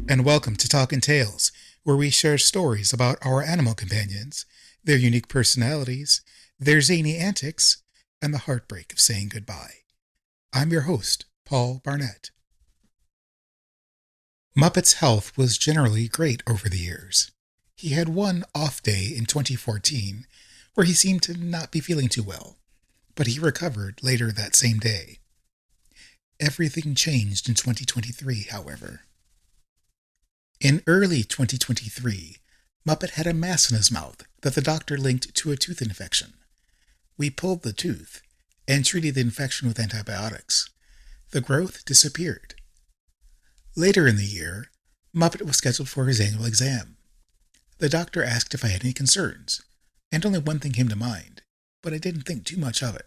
and welcome to Talkin' Tales, where we share stories about our animal companions, their unique personalities, their zany antics, and the heartbreak of saying goodbye. I'm your host, Paul Barnett. Muppet's health was generally great over the years. He had one off day in 2014 where he seemed to not be feeling too well, but he recovered later that same day. Everything changed in 2023, however. In early 2023, Muppet had a mass in his mouth that the doctor linked to a tooth infection. We pulled the tooth and treated the infection with antibiotics. The growth disappeared. Later in the year, Muppet was scheduled for his annual exam. The doctor asked if I had any concerns, and only one thing came to mind, but I didn't think too much of it.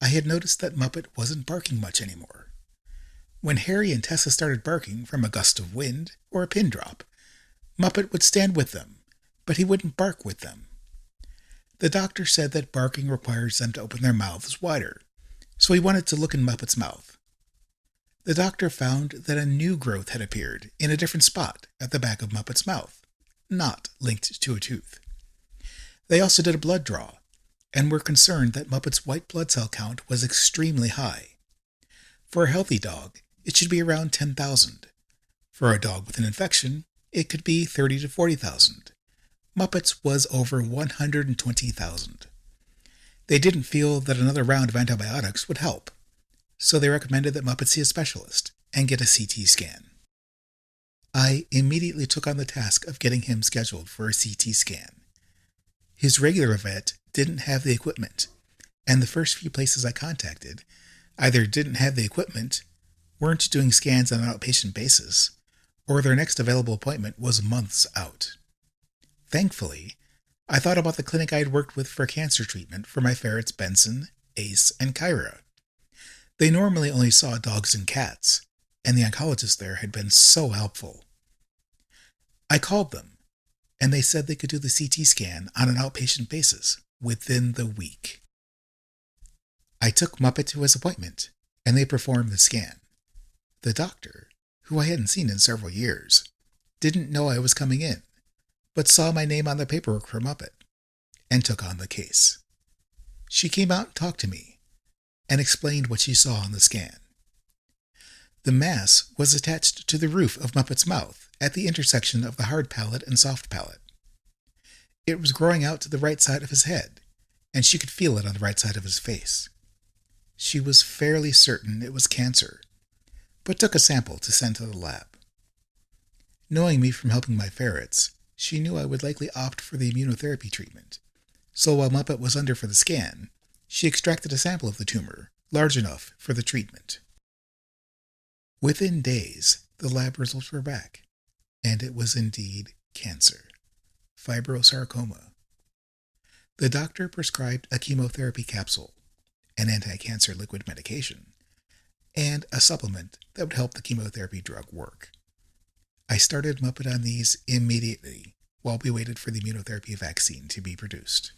I had noticed that Muppet wasn't barking much anymore. When Harry and Tessa started barking from a gust of wind or a pin drop, Muppet would stand with them, but he wouldn't bark with them. The doctor said that barking requires them to open their mouths wider, so he wanted to look in Muppet's mouth. The doctor found that a new growth had appeared in a different spot at the back of Muppet's mouth, not linked to a tooth. They also did a blood draw, and were concerned that Muppet's white blood cell count was extremely high. For a healthy dog, it should be around 10,000. For a dog with an infection, it could be 30 to 40,000. Muppet's was over 120,000. They didn't feel that another round of antibiotics would help, so they recommended that Muppet see a specialist and get a CT scan. I immediately took on the task of getting him scheduled for a CT scan. His regular vet didn't have the equipment, and the first few places I contacted either didn't have the equipment, weren't doing scans on an outpatient basis, or their next available appointment was months out. Thankfully, I thought about the clinic I had worked with for cancer treatment for my ferrets Benson, Ace, and Kyra. They normally only saw dogs and cats, and the oncologist there had been so helpful. I called them, and they said they could do the CT scan on an outpatient basis within the week. I took Muppet to his appointment, and they performed the scan. The doctor, who I hadn't seen in several years, didn't know I was coming in, but saw my name on the paperwork for Muppet, and took on the case. She came out and talked to me, and explained what she saw on the scan. The mass was attached to the roof of Muppet's mouth at the intersection of the hard palate and soft palate. It was growing out to the right side of his head, and she could feel it on the right side of his face. She was fairly certain it was cancer, but took a sample to send to the lab. Knowing me from helping my ferrets, she knew I would likely opt for the immunotherapy treatment, so while Muppet was under for the scan, she extracted a sample of the tumor, large enough for the treatment. Within days, the lab results were back, and it was indeed cancer, fibrosarcoma. The doctor prescribed a chemotherapy capsule, an anti-cancer liquid medication, and a supplement that would help the chemotherapy drug work. I started Muppet on these immediately while we waited for the immunotherapy vaccine to be produced.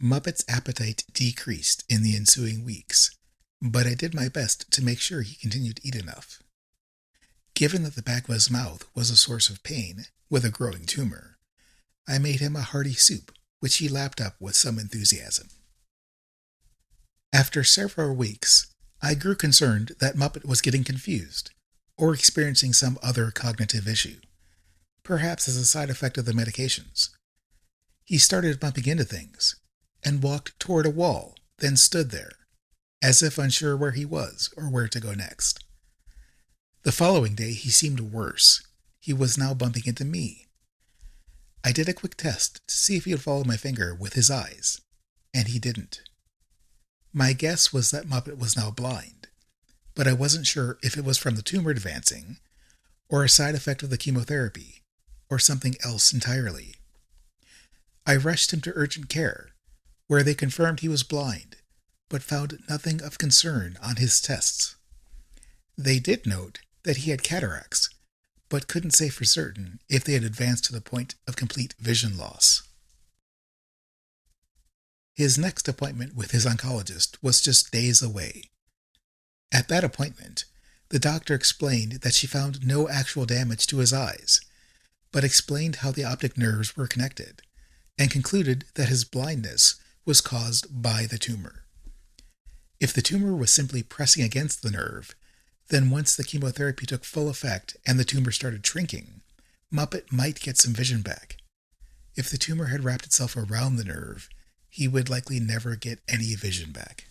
Muppet's appetite decreased in the ensuing weeks, but I did my best to make sure he continued to eat enough. Given that the back of his mouth was a source of pain with a growing tumor, I made him a hearty soup, which he lapped up with some enthusiasm. After several weeks, I grew concerned that Muppet was getting confused or experiencing some other cognitive issue, perhaps as a side effect of the medications. He started bumping into things and walked toward a wall, then stood there, as if unsure where he was or where to go next. The following day, he seemed worse. He was now bumping into me. I did a quick test to see if he would follow my finger with his eyes, and he didn't. My guess was that Muppet was now blind, but I wasn't sure if it was from the tumor advancing, or a side effect of the chemotherapy, or something else entirely. I rushed him to urgent care, where they confirmed he was blind, but found nothing of concern on his tests. They did note that he had cataracts, but couldn't say for certain if they had advanced to the point of complete vision loss. His next appointment with his oncologist was just days away. At that appointment, The doctor explained that she found no actual damage to his eyes, but explained how the optic nerves were connected, and concluded that his blindness was caused by the tumor. If the tumor was simply pressing against the nerve, then once the chemotherapy took full effect and the tumor started shrinking, Muppet might get some vision back. If the tumor had wrapped itself around the nerve, he would likely never get any vision back.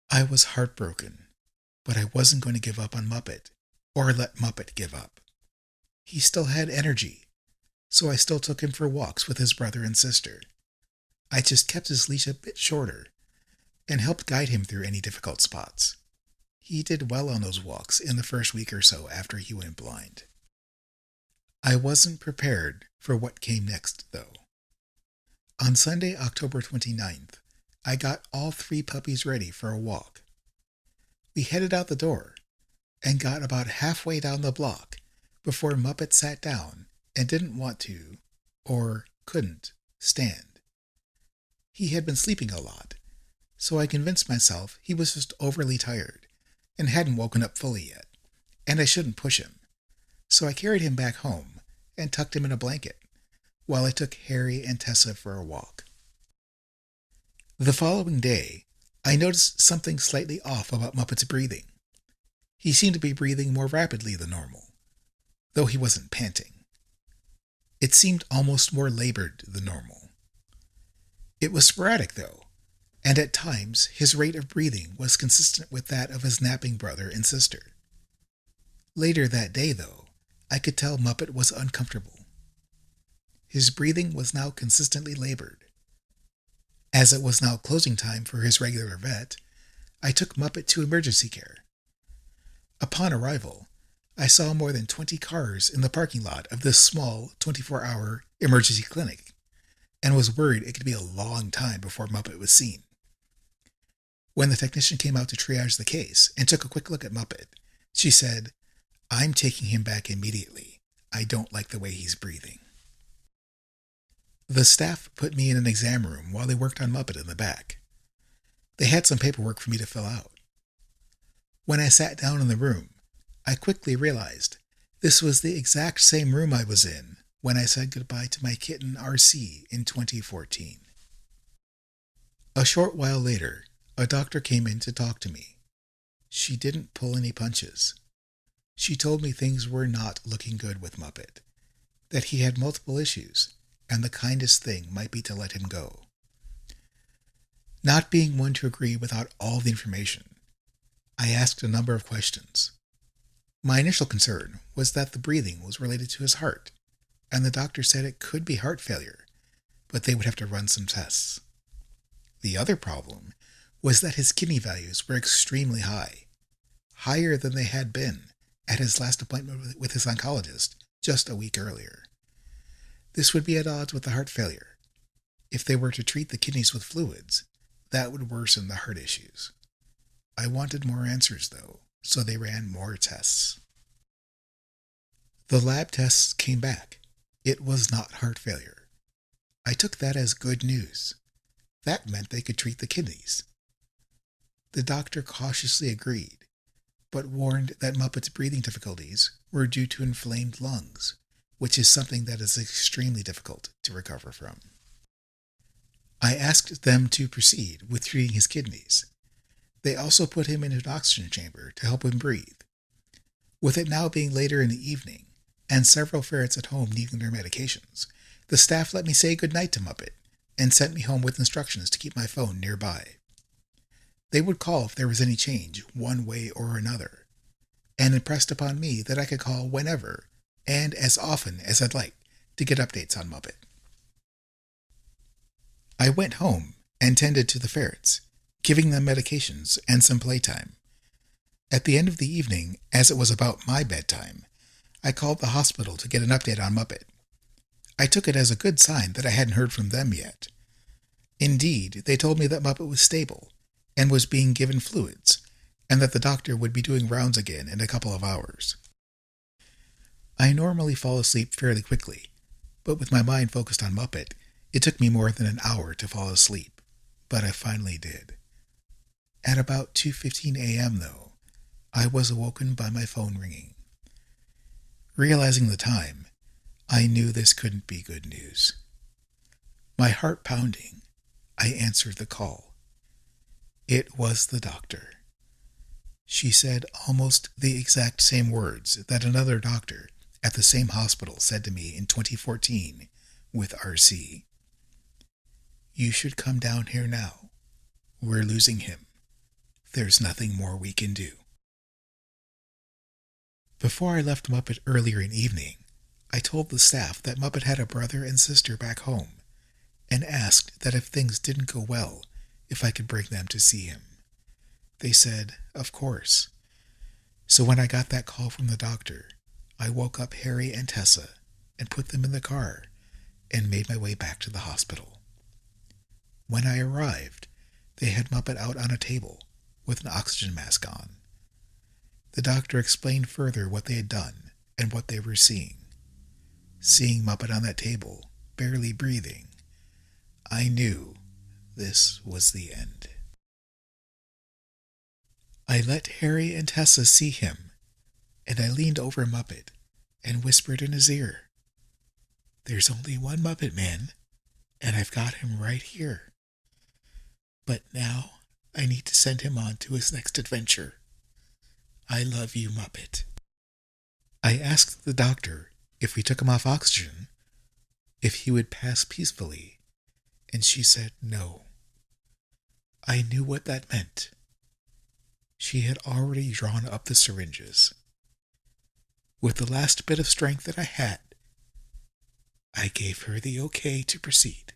I was heartbroken, but I wasn't going to give up on Muppet, or let Muppet give up. He still had energy, so I still took him for walks with his brother and sister. I just kept his leash a bit shorter, and helped guide him through any difficult spots. He did well on those walks in the first week or so after he went blind. I wasn't prepared for what came next, though. On Sunday, October 29th, I got all 3 puppies ready for a walk. We headed out the door and got about halfway down the block before Muppet sat down and didn't want to, or couldn't, stand. He had been sleeping a lot, so I convinced myself he was just overly tired and hadn't woken up fully yet, and I shouldn't push him. So I carried him back home and tucked him in a blanket, while I took Harry and Tessa for a walk. The following day, I noticed something slightly off about Muppet's breathing. He seemed to be breathing more rapidly than normal, though he wasn't panting. It seemed almost more labored than normal. It was sporadic, though, and at times his rate of breathing was consistent with that of his napping brother and sister. Later that day, though, I could tell Muppet was uncomfortable. His breathing was now consistently labored. As it was now closing time for his regular vet, I took Muppet to emergency care. Upon arrival, I saw more than 20 cars in the parking lot of this small 24-hour emergency clinic, and was worried it could be a long time before Muppet was seen. When the technician came out to triage the case and took a quick look at Muppet, she said, "I'm taking him back immediately. I don't like the way he's breathing." The staff put me in an exam room while they worked on Muppet in the back. They had some paperwork for me to fill out. When I sat down in the room, I quickly realized this was the exact same room I was in when I said goodbye to my kitten RC in 2014. A short while later, a doctor came in to talk to me. She didn't pull any punches. She told me things were not looking good with Muppet, that he had multiple issues, and the kindest thing might be to let him go. Not being one to agree without all the information, I asked a number of questions. My initial concern was that the breathing was related to his heart, and the doctor said it could be heart failure, but they would have to run some tests. The other problem was that his kidney values were extremely high, higher than they had been at his last appointment with his oncologist just a week earlier. This would be at odds with the heart failure. If they were to treat the kidneys with fluids, that would worsen the heart issues. I wanted more answers, though, so they ran more tests. The lab tests came back. It was not heart failure. I took that as good news. That meant they could treat the kidneys. The doctor cautiously agreed, but warned that Muppet's breathing difficulties were due to inflamed lungs, which is something that is extremely difficult to recover from. I asked them to proceed with treating his kidneys. They also put him in an oxygen chamber to help him breathe. With it now being later in the evening, and several ferrets at home needing their medications, the staff let me say goodnight to Muppet and sent me home with instructions to keep my phone nearby. They would call if there was any change, one way or another, and impressed upon me that I could call whenever and as often as I'd like to get updates on Muppet. I went home and tended to the ferrets, giving them medications and some playtime. At the end of the evening, as it was about my bedtime, I called the hospital to get an update on Muppet. I took it as a good sign that I hadn't heard from them yet. Indeed, they told me that Muppet was stable and was being given fluids, and that the doctor would be doing rounds again in a couple of hours. I normally fall asleep fairly quickly, but with my mind focused on Muppet, it took me more than an hour to fall asleep, but I finally did. At about 2:15 a.m., though, I was awoken by my phone ringing. Realizing the time, I knew this couldn't be good news. My heart pounding, I answered the call. It was the doctor. She said almost the exact same words that another doctor at the same hospital said to me in 2014 with RC. You should come down here now. We're losing him. There's nothing more we can do. Before I left Muppet earlier in evening, I told the staff that Muppet had a brother and sister back home and asked that if things didn't go well, if I could bring them to see him. They said, of course. So when I got that call from the doctor, I woke up Harry and Tessa and put them in the car and made my way back to the hospital. When I arrived, they had Muppet out on a table with an oxygen mask on. The doctor explained further what they had done and what they were seeing. Seeing Muppet on that table, barely breathing, I knew this was the end. I let Harry and Tessa see him, and I leaned over Muppet and whispered in his ear, There's only one Muppet Man, and I've got him right here. But now I need to send him on to his next adventure. I love you, Muppet. I asked the doctor if we took him off oxygen, if he would pass peacefully, and she said no. I knew what that meant. She had already drawn up the syringes. With the last bit of strength that I had, I gave her the okay to proceed.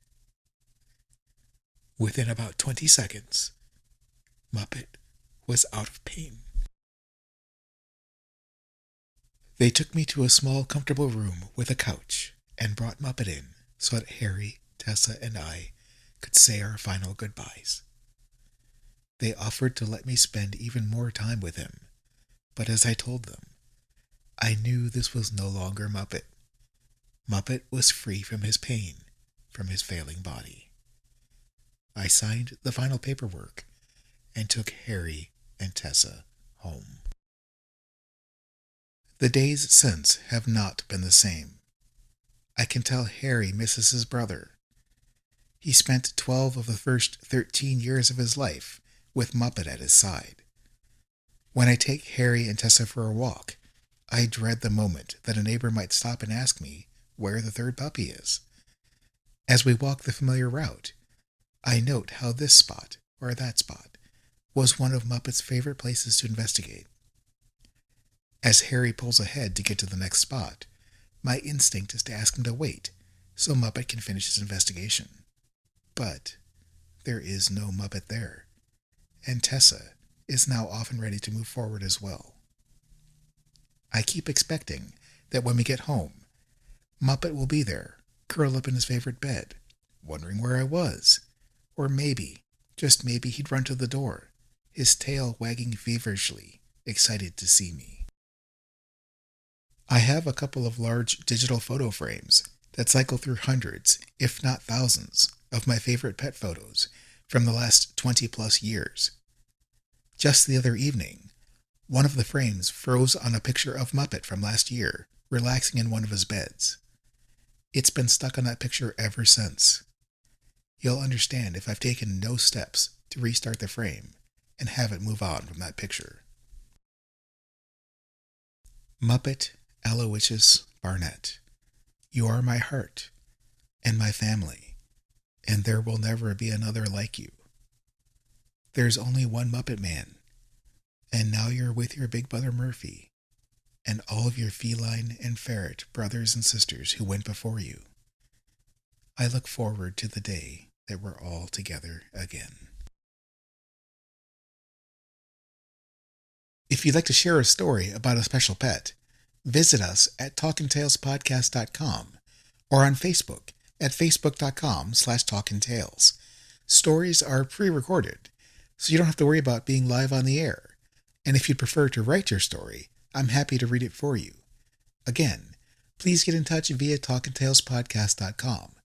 Within about 20 seconds, Muppet was out of pain. They took me to a small, comfortable room with a couch and brought Muppet in so that Harry, Tessa, and I could say our final goodbyes. They offered to let me spend even more time with him, but as I told them, I knew this was no longer Muppet. Muppet was free from his pain, from his failing body. I signed the final paperwork and took Harry and Tessa home. The days since have not been the same. I can tell Harry misses his brother. He spent 12 of the first 13 years of his life with Muppet at his side. When I take Harry and Tessa for a walk, I dread the moment that a neighbor might stop and ask me where the third puppy is. As we walk the familiar route, I note how this spot, or that spot, was one of Muppet's favorite places to investigate. As Harry pulls ahead to get to the next spot, my instinct is to ask him to wait so Muppet can finish his investigation. But there is no Muppet there, and Tessa is now often ready to move forward as well. I keep expecting that when we get home, Muppet will be there, curled up in his favorite bed, wondering where I was, or maybe, just maybe, he'd run to the door, his tail wagging feverishly, excited to see me. I have a couple of large digital photo frames that cycle through hundreds, if not thousands, of my favorite pet photos from the last 20-plus years. Just the other evening, one of the frames froze on a picture of Muppet from last year, relaxing in one of his beds. It's been stuck on that picture ever since. You'll understand if I've taken no steps to restart the frame and have it move on from that picture. Muppet Aloysius Barnett, you are my heart and my family, and there will never be another like you. There's only one Muppet Man, and now you're with your big brother Murphy, and all of your feline and ferret brothers and sisters who went before you. I look forward to the day that we're all together again. If you'd like to share a story about a special pet, visit us at talkandtalespodcast.com or on Facebook at facebook.com/talkandtales. Stories are pre-recorded, so you don't have to worry about being live on the air. And if you'd prefer to write your story, I'm happy to read it for you. Again, please get in touch via talkandtalespodcast.com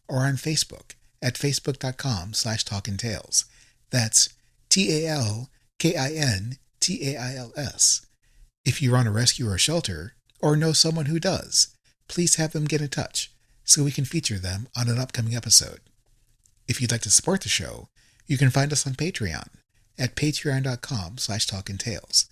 or on Facebook at facebook.com/talkandtales. That's TalkIntales. TAILS. If you run a rescue or shelter, or know someone who does, please have them get in touch so we can feature them on an upcoming episode. If you'd like to support the show, you can find us on Patreon at patreon.com/talkintales.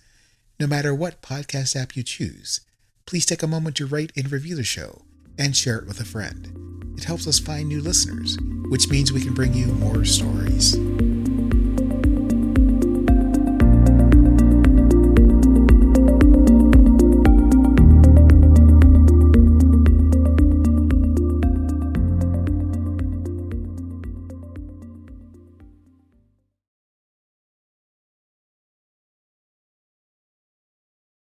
No matter what podcast app you choose, please take a moment to rate and review the show and share it with a friend. It helps us find new listeners, which means we can bring you more stories.